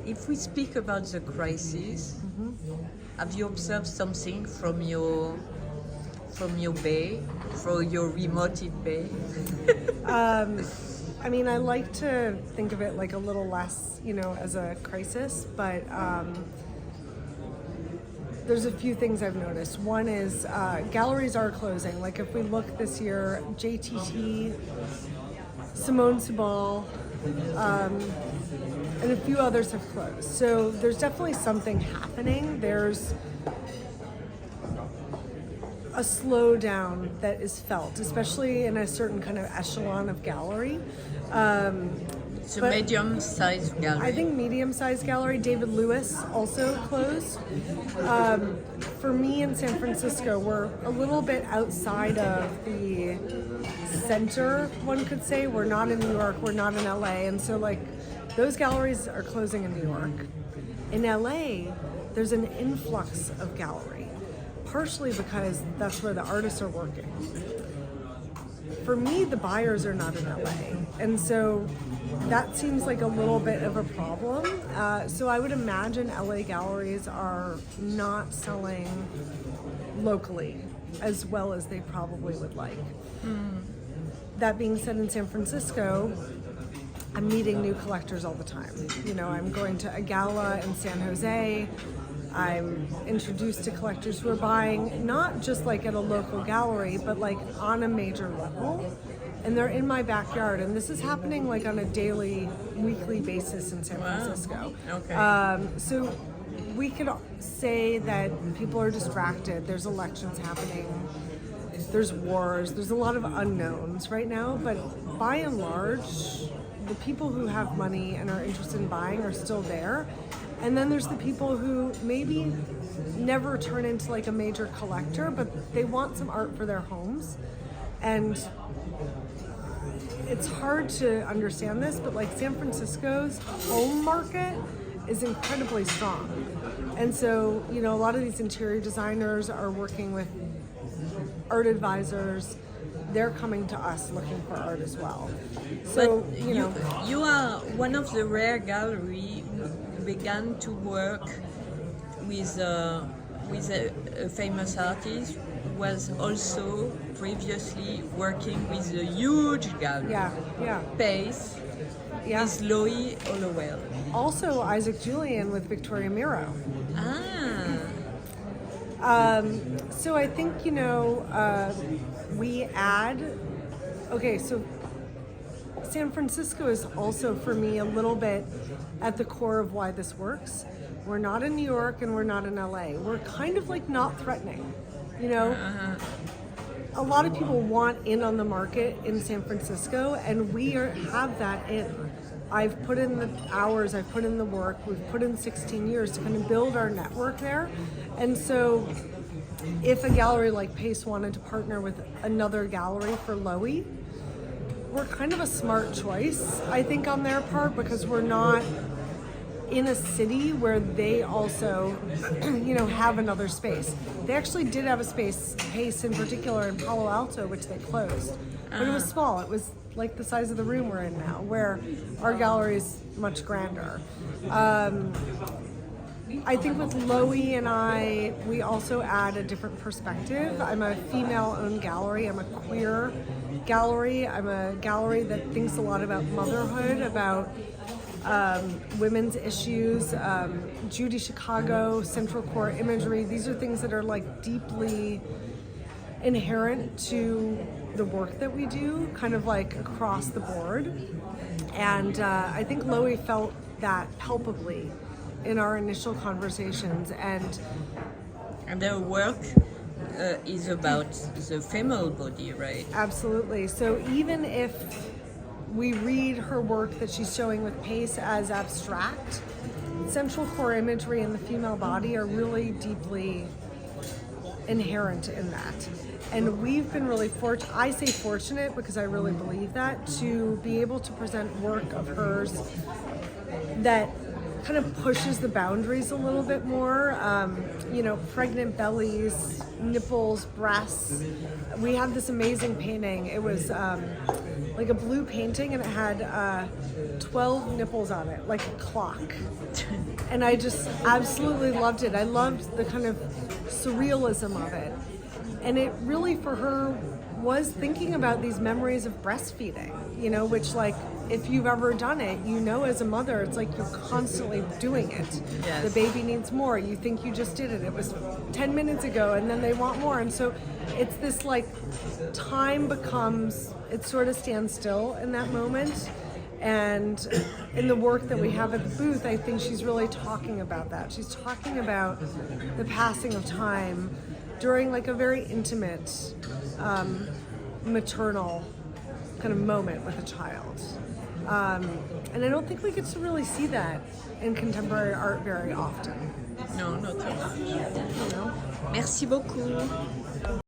if we speak about the crisis, have you observed something from your bay, from your remote bay? I mean, I like to think of it like a little less, as a crisis, but there's a few things I've noticed. One is galleries are closing. Like if we look this year, JTT, Simone Sebal, and a few others have closed. So there's definitely something happening. There's a slowdown that is felt, especially in a certain kind of echelon of gallery. It's a medium-sized gallery. I think medium-sized gallery. David Lewis also closed. For me in San Francisco, we're a little bit outside of the center, one could say. We're not in New York, we're not in LA, and so like those galleries are closing in New York. In LA, there's an influx of gallery, partially because that's where the artists are working. For me, the buyers are not in LA, and so that seems like a little bit of a problem. So I would imagine LA galleries are not selling locally as well as they probably would like. That being said, in San Francisco, I'm meeting new collectors all the time. I'm going to a gala in San Jose. I'm introduced to collectors who are buying not just like at a local gallery, but like on a major level. And they're in my backyard, and this is happening like on a daily, weekly basis in San Francisco. Okay. So we could say that people are distracted. There's elections happening. There's wars. There's a lot of unknowns right now, but by and large, the people who have money and are interested in buying are still there. And then there's the people who maybe never turn into like a major collector, but they want some art for their homes. And it's hard to understand this, but like San Francisco's home market is incredibly strong. And so, a lot of these interior designers are working with art advisors. They're coming to us looking for art as well. So, but you are one of the rare galleries who began to work with a famous artist who was also previously working with a huge gallery. Yeah. Pace. Yeah. With Loie Hollowell. Also Isaac Julian with Victoria Miro. So I think, we add... Okay, so San Francisco is also, for me, a little bit at the core of why this works. We're not in New York and we're not in LA. We're kind of like not threatening, A lot of people want in on the market in San Francisco, and we have that in. I've put in the hours, I've put in the work, we've put in 16 years to kind of build our network there. And so if a gallery like Pace wanted to partner with another gallery for Loie, we're kind of a smart choice, I think, on their part, because we're not in a city where they also, have another space. They actually did have a space, Pace in particular, in Palo Alto, which they closed. But it was small. It was like the size of the room we're in now, where our gallery is much grander. I think with Loie and we also add a different perspective. I'm a female-owned gallery. I'm a queer gallery. I'm a gallery that thinks a lot about motherhood, about women's issues, Judy Chicago, Central Core imagery. These are things that are like deeply inherent to the work that we do, kind of like across the board. And I think Loie felt that palpably in our initial conversations. And their work is about the female body, right? Absolutely. So even if we read her work that she's showing with Pace as abstract, central core imagery and the female body are really deeply inherent in that. And we've been really fortunate, I say fortunate because I really believe that, to be able to present work of hers that kind of pushes the boundaries a little bit more. Pregnant bellies, nipples, breasts. We had this amazing painting. It was like a blue painting, and it had 12 nipples on it, like a clock. And I just absolutely loved it. I loved the kind of surrealism of it. And it really, for her, was thinking about these memories of breastfeeding, you know, which, like, if you've ever done it, you know, as a mother, it's like you're constantly doing it. Yes. The baby needs more. You think you just did it. It was 10 minutes ago, and then they want more. And so it's this, like, time becomes, it sort of stands still in that moment. And in the work that we have at the booth, I think she's really talking about that. She's talking about the passing of time during, like, a very intimate, maternal kind of moment with a child. And I don't think we get to really see that in contemporary art very often. No, not at all. You know? Merci beaucoup.